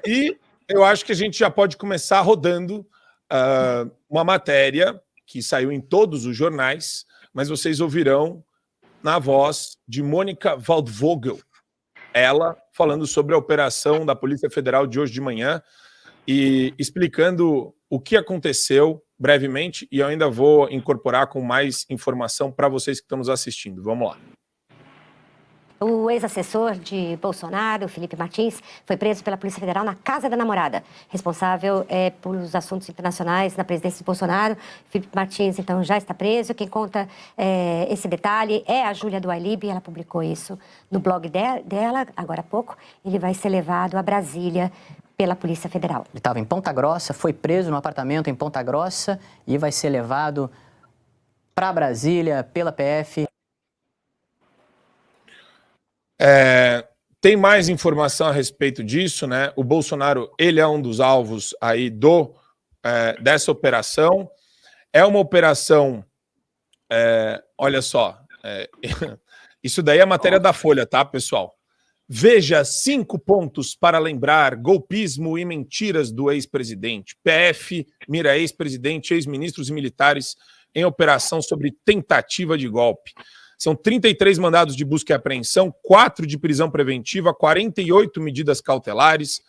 E eu acho que a gente já pode começar rodando uma matéria que saiu em todos os jornais, mas vocês ouvirão na voz de Mônica Waldvogel, ela falando sobre a operação da Polícia Federal de hoje de manhã e explicando o que aconteceu brevemente, e eu ainda vou incorporar com mais informação para vocês que estão nos assistindo. Vamos lá. O ex-assessor de Bolsonaro, Felipe Martins, foi preso pela Polícia Federal na casa da namorada. Responsável pelos assuntos internacionais na presidência de Bolsonaro. Felipe Martins, então, já está preso. Quem conta esse detalhe é a Júlia do Ailib. Ela publicou isso no blog dela, agora há pouco. Ele vai ser levado a Brasília pela Polícia Federal. Ele estava em Ponta Grossa, foi preso no apartamento em Ponta Grossa e vai ser levado para Brasília pela PF. Tem mais informação a respeito disso, né? O Bolsonaro, ele é um dos alvos aí dessa operação. É uma operação, olha só, isso daí é matéria da Folha, tá, pessoal? Veja 5 pontos para lembrar golpismo e mentiras do ex-presidente. PF mira ex-presidente, ex-ministros e militares em operação sobre tentativa de golpe. São 33 mandados de busca e apreensão, 4 de prisão preventiva, 48 medidas cautelares,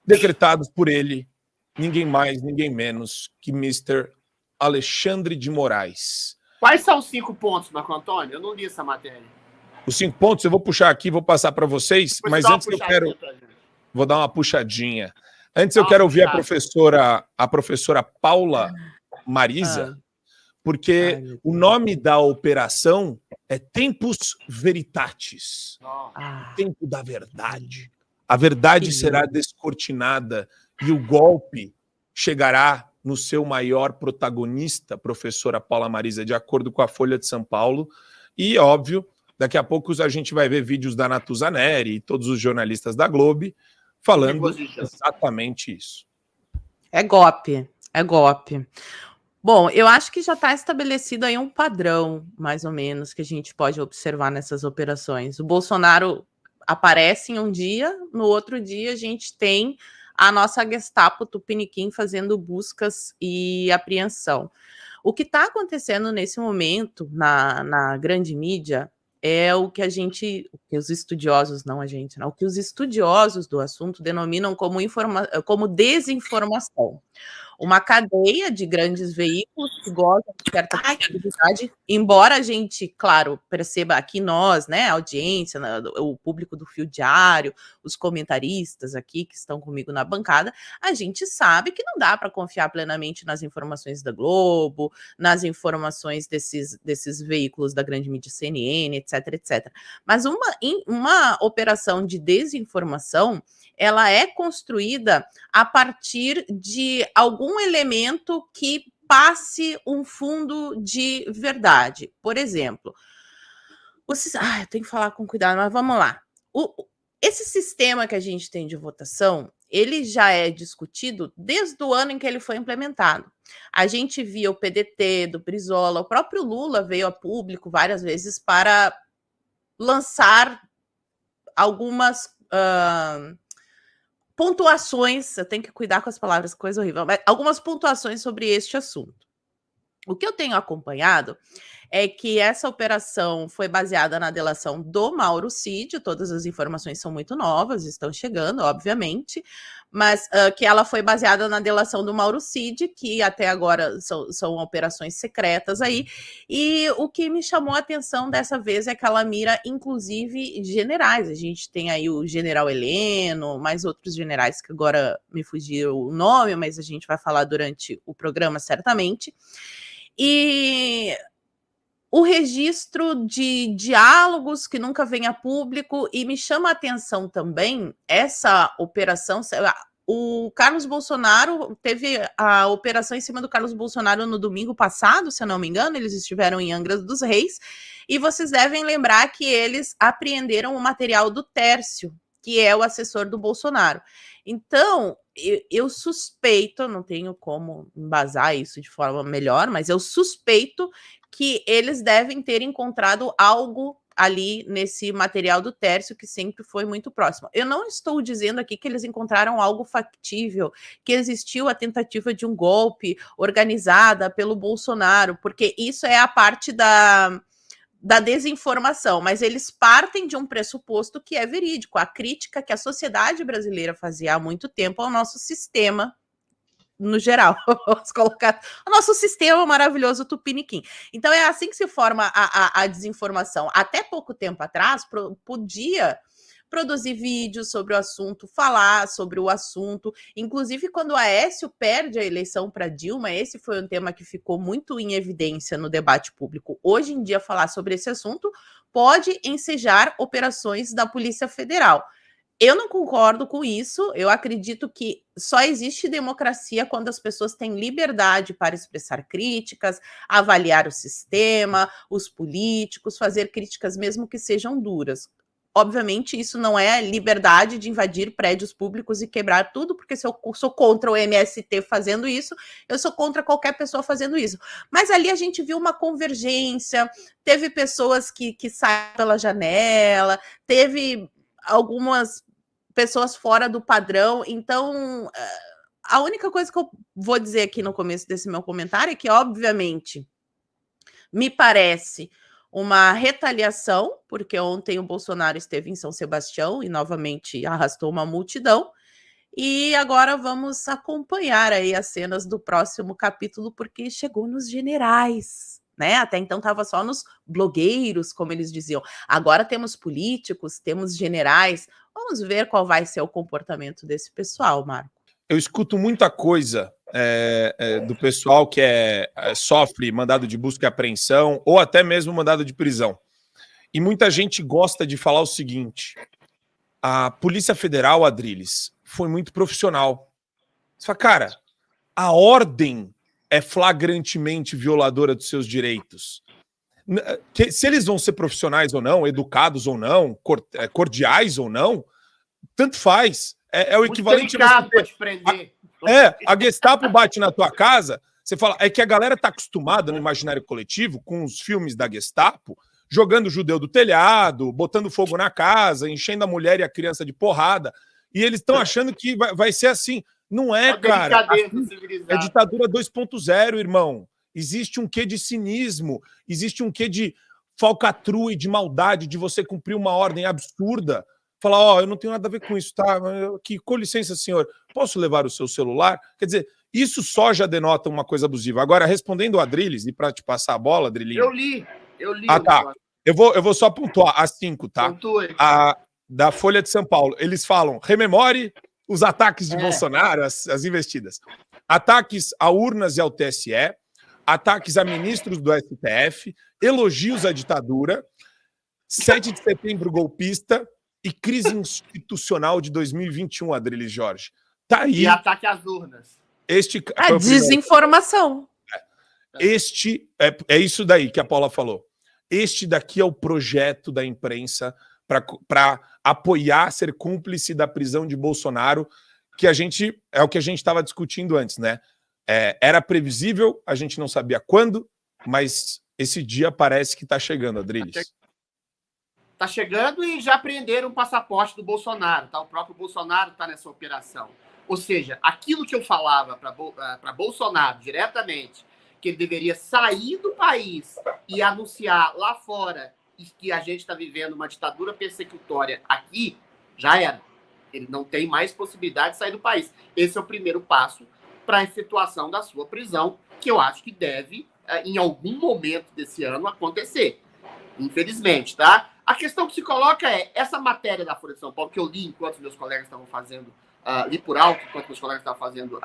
decretados por ele, ninguém mais, ninguém menos que Mr. Alexandre de Moraes. Quais são os 5 pontos, Marco Antônio? Eu não li essa matéria. Os 5 pontos eu vou puxar aqui, vou passar para vocês, mas antes eu quero... Vou dar uma puxadinha. Antes eu quero ouvir a professora Paula Marisa, porque o nome da operação é Tempus Veritatis, o tempo da verdade. A verdade será descortinada e o golpe chegará no seu maior protagonista, professora Paula Marisa, de acordo com a Folha de São Paulo. E, óbvio, daqui a pouco a gente vai ver vídeos da Natuza Neri e todos os jornalistas da Globo falando exatamente isso. É golpe, é golpe. Bom, eu acho que já está estabelecido aí um padrão, mais ou menos, que a gente pode observar nessas operações. O Bolsonaro aparece em um dia, no outro dia a gente tem a nossa Gestapo Tupiniquim fazendo buscas e apreensão. O que está acontecendo nesse momento na grande mídia é o que os estudiosos, não a gente, não, o que os estudiosos do assunto denominam como desinformação. Uma cadeia de grandes veículos que gozam de certa credibilidade, embora a gente, claro, perceba aqui nós, né, a audiência, o público do Fio Diário, os comentaristas aqui que estão comigo na bancada, a gente sabe que não dá para confiar plenamente nas informações da Globo, nas informações desses veículos da grande mídia CNN, etc, etc. Mas uma operação de desinformação, ela é construída a partir de algum elemento que passe um fundo de verdade. Por exemplo, eu tenho que falar com cuidado, mas vamos lá. Esse sistema que a gente tem de votação, ele já é discutido desde o ano em que ele foi implementado. A gente via o PDT do Brizola, o próprio Lula veio a público várias vezes para lançar algumas pontuações, eu tenho que cuidar com as palavras, coisa horrível, mas algumas pontuações sobre este assunto. O que eu tenho acompanhado é que essa operação foi baseada na delação do Mauro Cid, todas as informações são muito novas, estão chegando, obviamente, mas que ela foi baseada na delação do Mauro Cid, que até agora são operações secretas aí, e o que me chamou a atenção dessa vez é que ela mira, inclusive, generais. A gente tem aí o general Heleno, mais outros generais que agora me fugiu o nome, mas a gente vai falar durante o programa, certamente. E o registro de diálogos que nunca vem a público, e me chama a atenção também essa operação. O Carlos Bolsonaro teve a operação em cima do Carlos Bolsonaro no domingo passado, se eu não me engano, eles estiveram em Angra dos Reis, e vocês devem lembrar que eles apreenderam o material do Tércio, que é o assessor do Bolsonaro. Então, eu suspeito, não tenho como embasar isso de forma melhor, mas eu suspeito que eles devem ter encontrado algo ali nesse material do Tércio, que sempre foi muito próximo. Eu não estou dizendo aqui que eles encontraram algo factível, que existiu a tentativa de um golpe organizada pelo Bolsonaro, porque isso é a parte da desinformação, mas eles partem de um pressuposto que é verídico, a crítica que a sociedade brasileira fazia há muito tempo ao nosso sistema no geral, vamos colocar o nosso sistema maravilhoso tupiniquim. Então é assim que se forma a desinformação. Até pouco tempo atrás, podia produzir vídeos sobre o assunto, falar sobre o assunto. Inclusive, quando o Aécio perde a eleição para Dilma, esse foi um tema que ficou muito em evidência no debate público. Hoje em dia, falar sobre esse assunto pode ensejar operações da Polícia Federal. Eu não concordo com isso. Eu acredito que só existe democracia quando as pessoas têm liberdade para expressar críticas, avaliar o sistema, os políticos, fazer críticas mesmo que sejam duras. Obviamente, isso não é liberdade de invadir prédios públicos e quebrar tudo, porque se eu sou contra o MST fazendo isso, eu sou contra qualquer pessoa fazendo isso. Mas ali a gente viu uma convergência, teve pessoas que saíram pela janela, teve algumas pessoas fora do padrão. Então, a única coisa que eu vou dizer aqui no começo desse meu comentário é que, obviamente, me parece uma retaliação, porque ontem o Bolsonaro esteve em São Sebastião e novamente arrastou uma multidão. E agora vamos acompanhar aí as cenas do próximo capítulo, porque chegou nos generais, né? Até então estava só nos blogueiros, como eles diziam. Agora temos políticos, temos generais. Vamos ver qual vai ser o comportamento desse pessoal, Marco. Eu escuto muita coisa do pessoal que sofre mandado de busca e apreensão ou até mesmo mandado de prisão. E muita gente gosta de falar o seguinte: a Polícia Federal, Adriles, foi muito profissional. Você fala, cara, a ordem é flagrantemente violadora dos seus direitos. Se eles vão ser profissionais ou não, educados ou não, cordiais ou não, tanto faz. É o equivalente a você te prender. A Gestapo bate na tua casa, você fala, é que a galera tá acostumada no imaginário coletivo com os filmes da Gestapo, jogando o judeu do telhado, botando fogo na casa, enchendo a mulher e a criança de porrada, e eles estão achando que vai ser assim. Não é, cara. É ditadura 2.0, irmão. Existe um quê de cinismo, existe um quê de falcatrua e de maldade de você cumprir uma ordem absurda. Falar, eu não tenho nada a ver com isso, tá? Com licença, senhor, posso levar o seu celular? Quer dizer, isso só já denota uma coisa abusiva. Agora, respondendo a Adriles, e para te passar a bola, Adrilinho... Eu li. Ah, tá. Eu vou só pontuar as 5, tá? Da Folha de São Paulo. Eles falam, rememore os ataques de Bolsonaro, as investidas. Ataques a urnas e ao TSE, ataques a ministros do STF, elogios à ditadura, 7 de setembro golpista e crise institucional de 2021, Adriles Jorge. Tá aí. E ataque às urnas. A desinformação. É isso daí que a Paula falou. Este daqui é o projeto da imprensa para apoiar, ser cúmplice da prisão de Bolsonaro, que é o que a gente estava discutindo antes, né? Era previsível, a gente não sabia quando, mas esse dia parece que está chegando, Adriles. Está chegando e já prenderam o passaporte do Bolsonaro, tá? O próprio Bolsonaro está nessa operação. Ou seja, aquilo que eu falava para Bolsonaro diretamente, que ele deveria sair do país e anunciar lá fora que a gente está vivendo uma ditadura persecutória aqui, já era. Ele não tem mais possibilidade de sair do país. Esse é o primeiro passo para a efetuação da sua prisão, que eu acho que deve, em algum momento desse ano, acontecer. Infelizmente, tá? A questão que se coloca é, essa matéria da Folha de São Paulo, que eu li enquanto meus colegas estavam fazendo, li por alto, enquanto meus colegas estavam fazendo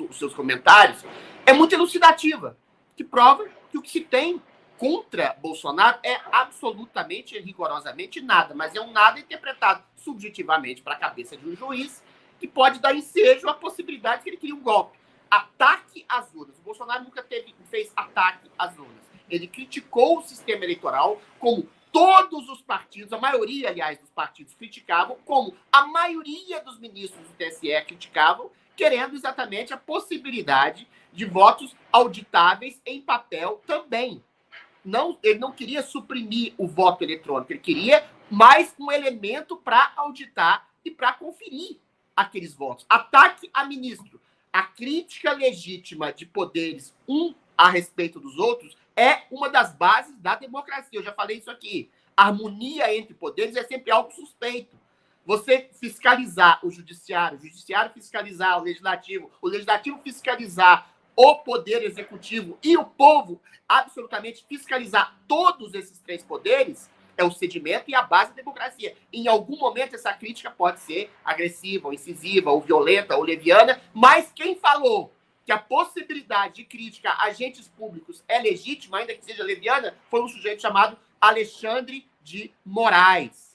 os seus comentários, é muito elucidativa, que prova que o que se tem contra Bolsonaro é absolutamente e rigorosamente nada, mas é um nada interpretado subjetivamente para a cabeça de um juiz, que pode dar ensejo à possibilidade de que ele crie um golpe. Ataque às urnas. O Bolsonaro nunca fez ataque às urnas. Ele criticou o sistema eleitoral, como todos os partidos, a maioria, aliás, dos partidos criticavam, como a maioria dos ministros do TSE criticavam, querendo exatamente a possibilidade de votos auditáveis em papel também. ele não queria suprimir o voto eletrônico, ele queria mais um elemento para auditar e para conferir aqueles votos. Ataque a ministro. A crítica legítima de poderes a respeito dos outros é uma das bases da democracia. Eu já falei isso aqui. A harmonia entre poderes é sempre algo suspeito. Você fiscalizar o judiciário fiscalizar o legislativo fiscalizar o poder executivo e o povo absolutamente fiscalizar todos esses três poderes é o sedimento e a base da democracia. Em algum momento essa crítica pode ser agressiva, ou incisiva, ou violenta, ou leviana, mas quem falou que a possibilidade de crítica a agentes públicos é legítima, ainda que seja leviana, foi um sujeito chamado Alexandre de Moraes.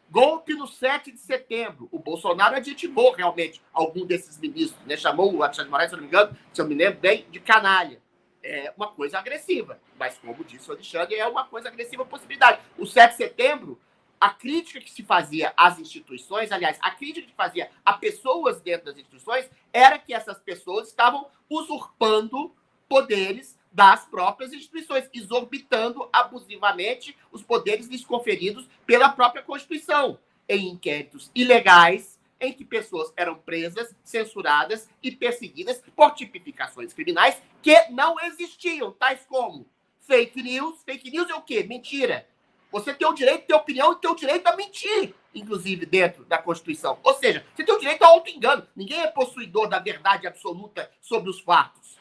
Golpe no 7 de setembro. O Bolsonaro adjetivou realmente algum desses ministros, né? Chamou o Alexandre de Moraes, se eu não me engano, se eu me lembro bem, de canalha. É uma coisa agressiva. Mas, como disse o Alexandre, é uma coisa agressiva possibilidade. O 7 de setembro, a crítica que se fazia às instituições, aliás, a crítica que fazia a pessoas dentro das instituições, era que essas pessoas estavam usurpando poderes das próprias instituições, exorbitando abusivamente os poderes lhes conferidos pela própria Constituição, em inquéritos ilegais, em que pessoas eram presas, censuradas e perseguidas por tipificações criminais que não existiam, tais como fake news. Fake news é o quê? Mentira. Você tem o direito de ter opinião e tem o direito a mentir, inclusive dentro da Constituição. Ou seja, você tem o direito ao auto-engano. Ninguém é possuidor da verdade absoluta sobre os fatos.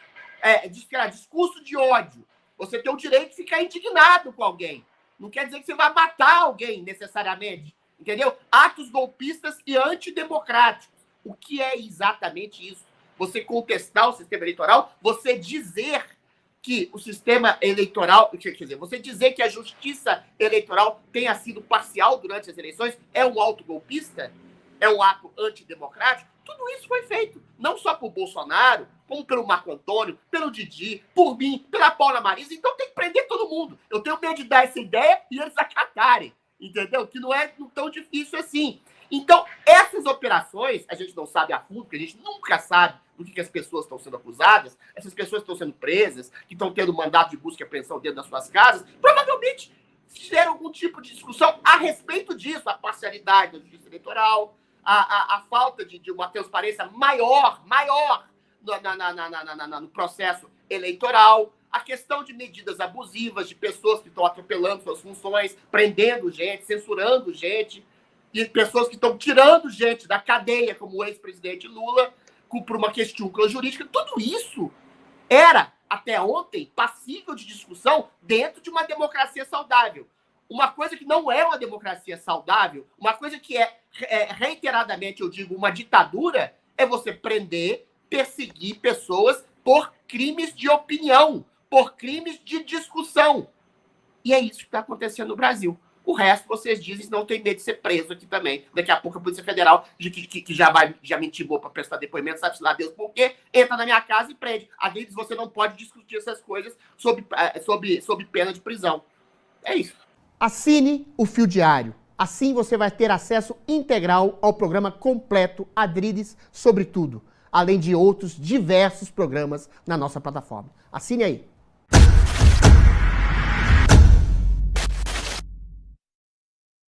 Discurso de ódio. Você tem o direito de ficar indignado com alguém. Não quer dizer que você vai matar alguém, necessariamente. Entendeu? Atos golpistas e antidemocráticos. O que é exatamente isso? Você contestar o sistema eleitoral, você dizer que o sistema eleitoral, quer dizer, você dizer que a justiça eleitoral tenha sido parcial durante as eleições, é um ato golpista? É um ato antidemocrático? Tudo isso foi feito, não só por Bolsonaro, como pelo Marco Antônio, pelo Didi, por mim, pela Paula Marisa. Então tem que prender todo mundo. Eu tenho medo de dar essa ideia e eles acatarem. Entendeu? Que não é tão difícil assim. Então, essas operações, a gente não sabe a fundo, porque a gente nunca sabe do que as pessoas estão sendo acusadas, essas pessoas estão sendo presas, que estão tendo mandato de busca e apreensão dentro das suas casas, provavelmente fizeram algum tipo de discussão a respeito disso, a parcialidade da justiça eleitoral, a falta de uma transparência maior no processo eleitoral, a questão de medidas abusivas, de pessoas que estão atropelando suas funções, prendendo gente, censurando gente, e pessoas que estão tirando gente da cadeia, como o ex-presidente Lula, por uma questão jurídica. Tudo isso era, até ontem, passível de discussão dentro de uma democracia saudável. Uma coisa que não é uma democracia saudável, uma coisa que reiteradamente, eu digo, uma ditadura, é você prender, perseguir pessoas por crimes de opinião, por crimes de discussão. E é isso que está acontecendo no Brasil. O resto, vocês dizem, não tem medo de ser preso aqui também. Daqui a pouco a Polícia Federal, que já me intimou para prestar depoimento, sabe lá Deus por quê, entra na minha casa e prende. A deles, você não pode discutir essas coisas sob pena de prisão. É isso. Assine o Fio Diário. Assim você vai ter acesso integral ao programa completo Adriles sobre tudo, além de outros diversos programas na nossa plataforma. Assine aí.